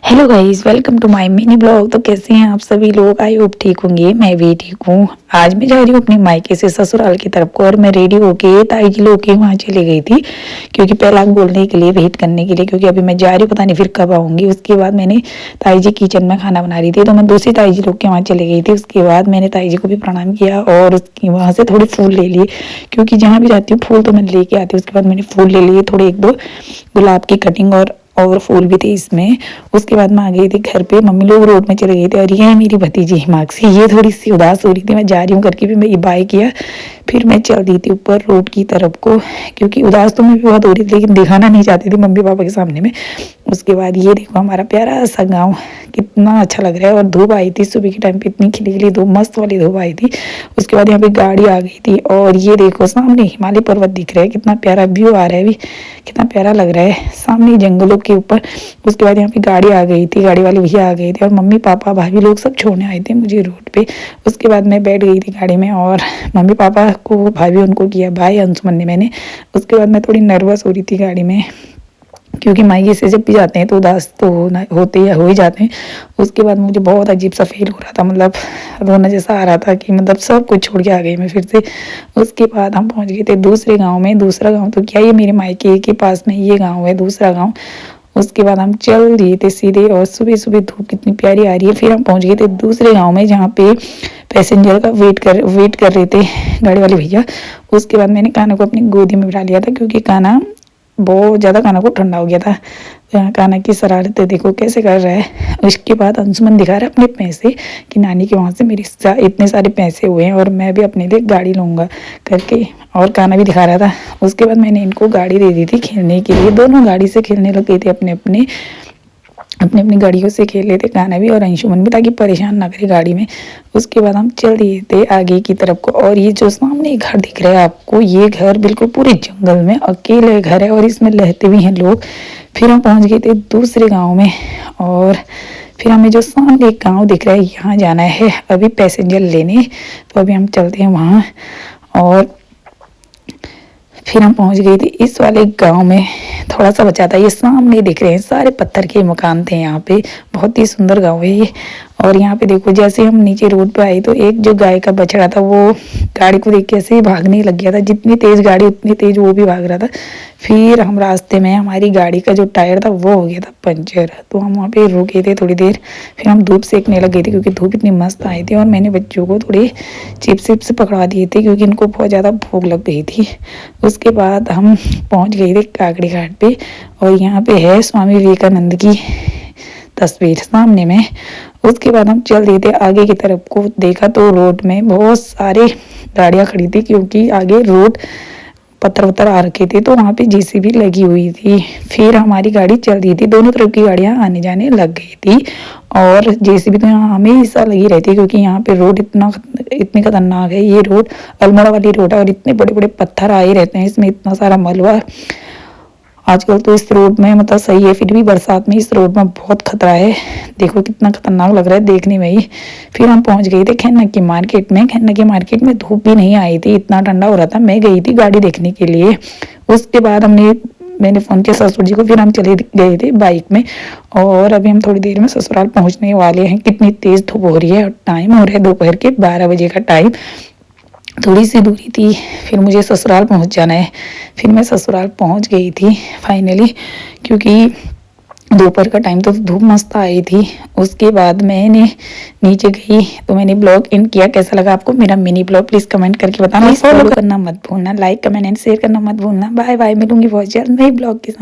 Hello guys, welcome to my mini blog. तो कैसे हैं आप सभी लोग? आई होप ठीक होंगे। मैं भी ठीक हूँ। आज मैं जा रही हूँ अपने मायके से ससुराल की तरफ को, और मैं रेडी होके ताई जी लोग के वहाँ चली गई थी, क्योंकि पहला बोलने के लिए, वेट करने के लिए, क्योंकि अभी मैं जा रही हूँ, पता नहीं फिर कब आऊँगी। उसके बाद मैंने ताई जी किचन में खाना बना रही थी, तो मैं दूसरी ताई जी लोग के वहाँ चली गई थी। उसके बाद मैंने ताई जी को भी प्रणाम किया और उसकी वहाँ से थोड़े फूल ले लिए, क्योंकि जहाँ भी जाती हूँ फूल तो मैं लेके आती हूँ। उसके बाद मैंने फूल ले लिए, थोड़े एक दो गुलाब की कटिंग और फूल भी थे इसमें। उसके बाद मैं आ गई थी घर पे, मम्मी लोग रोड में चले गए थे, और ये है मेरी भतीजी हिमाक्षी। ये थोड़ी सी उदास हो रही थी, मैं जा रही हूँ करके भी मैं बाय किया, फिर मैं चल दी थी ऊपर रोड की तरफ को, क्योंकि उदास तो मैं भी बहुत हो रही थी, लेकिन दिखाना नहीं चाहती थी मम्मी पापा के सामने में। उसके बाद ये देखो हमारा प्यारा सा गाँव कितना अच्छा लग रहा है, और धूप आई थी सुबह के टाइम पे, इतनी खिली खिली धूप, मस्त वाली धूप आई थी। उसके बाद यहाँ पे गाड़ी आ गई थी, और ये देखो सामने हिमालय पर्वत दिख रहा है, कितना प्यारा व्यू आ रहा है, भी कितना प्यारा लग रहा है सामने जंगलों के ऊपर। उसके बाद यहाँ पे गाड़ी आ गई थी, गाड़ी वाले भैया आ गए थे, और मम्मी पापा भाभी लोग सब छोड़ने आए थे मुझे रोड पे। उसके बाद मैं बैठ गई थी गाड़ी में, और मम्मी पापा को, भाभी उनको किया बाय, अंशुमन ने मैंने। उसके बाद मैं थोड़ी नर्वस हो रही थी गाड़ी में, क्योंकि मायके से जब भी जाते हैं तो उदास तो होते या हो ही जाते हैं। उसके बाद मुझे बहुत अजीब सा फील हो रहा था, मतलब रोना जैसा आ रहा था कि मतलब सब कुछ छोड़ के आ गई मैं फिर से। उसके बाद हम पहुंच गए थे दूसरे गांव में। दूसरा गांव तो क्या, ये मेरे मायके के पास में ये गांव है, दूसरा गांव। उसके बाद हम चल दिए थे सीधे, और सुबह सुबह धूप कितनी प्यारी आ रही है। फिर हम पहुंच गए थे दूसरे गांव में, जहाँ पे पैसेंजर का वेट कर रहे थे गाड़ी वाले भैया। उसके बाद मैंने काना को अपनी गोदी में बिठा लिया था, क्योंकि काना बहुत ज़्यादा, काना को ठंडा हो गया था। काना की शरारतें देखो कैसे कर रहा है। उसके बाद अंशुमन दिखा रहा है अपने पैसे कि नानी के वहाँ से मेरे इतने सारे पैसे हुए हैं, और मैं भी अपने लिए गाड़ी लूँगा करके, और काना भी दिखा रहा था। उसके बाद मैंने इनको गाड़ी दे दी थी खेलने के लिए। दोनों गाड़ी से खेलने लग गए थे, अपने अपनी गाड़ियों से खेल रहे थे, काना भी और अंशुमन भी, ताकि परेशान ना करे गाड़ी में। उसके बाद हम चल दिए थे आगे की तरफ को, और ये जो सामने घर दिख रहा है आपको, ये घर बिल्कुल पूरे जंगल में अकेले घर है, और इसमें रहते भी हैं लोग। फिर हम पहुंच गए थे दूसरे गांव में, और फिर हमें जो सामने एक गांव दिख रहा है, यहाँ जाना है अभी पैसेंजर लेने। तो अभी हम चलते हैं वहाँ, और फिर हम पहुंच गए थे इस वाले गांव में। थोड़ा सा बचा था, ये सामने दिख रहे हैं सारे पत्थर के मकान थे यहाँ पे। बहुत ही सुंदर गांव है ये। और यहाँ पे देखो, जैसे हम नीचे रोड पे आए तो एक जो गाय का बछड़ा था, वो गाड़ी को देख के ऐसे ही भागने लग गया था। जितनी तेज गाड़ी उतनी तेज वो भी भाग रहा था। फिर हम रास्ते में, हमारी गाड़ी का जो टायर था वो हो गया था पंचर, तो हम वहाँ पे रुके थे थोड़ी देर। फिर हम धूप सेकने लग गए थे, क्योंकि धूप इतनी मस्त आई थी, और मैंने बच्चों को थोड़े चिप्स पकड़ा दिए थे, क्योंकि इनको बहुत ज़्यादा भूख लग गई थी। उसके बाद हम पहुँच गए थे काकड़ी घाट पे, और यहाँ पे है स्वामी विवेकानंद की तस्वीर सामने में। उसके बाद हम चल दिए थे आगे की तरफ को। देखा तो रोड में बहुत सारे गाड़ियाँ खड़ी थी, क्योंकि आगे रोड पत्थर वत्थर आ रखे थे, तो वहाँ पे जेसीबी लगी हुई थी। फिर हमारी गाड़ी चल रही थी, दोनों तरफ की गाड़ियाँ आने जाने लग गई थी, और जेसीबी तो यहाँ हमेशा लगी रहती है, क्योंकि यहाँ पे रोड इतनी खतरनाक है। ये रोड अल्मोड़ा वाली रोड है, और इतने बड़े बड़े पत्थर आए रहते हैं इसमें, इतना सारा मलबा। आजकल तो इस रोड में मतलब सही है, फिर भी बरसात में इस रोड में बहुत खतरा है। देखो कितना खतरनाक लग रहा है देखने में ही। फिर हम पहुंच गए थे खन्ना की मार्केट में। खन्ना की मार्केट में धूप भी नहीं आई थी, इतना ठंडा हो रहा था। मैं गई थी गाड़ी देखने के लिए। उसके बाद मैंने फ़ोन किया ससुर जी को, फिर हम चले गए थे बाइक में, और अभी हम थोड़ी देर में ससुराल पहुँचने वाले हैं। कितनी तेज़ धूप हो रही है, और टाइम हो रहा है दोपहर के 12 बजे का टाइम। थोड़ी सी दूरी थी, फिर मुझे ससुराल पहुंच जाना है। फिर मैं ससुराल पहुंच गई थी फाइनली, क्योंकि दोपहर का टाइम तो धूप मस्त आई थी। उसके बाद मैंने नीचे गई, तो मैंने ब्लॉग एंड किया। कैसा लगा आपको मेरा मिनी ब्लॉग, प्लीज़ कमेंट करके बताना। फॉलो करना मत भूलना, लाइक कमेंट एंड शेयर करना मत भूलना। बाय बाय, मिलूंगी बहुत जल्द नई ब्लॉग के साथ।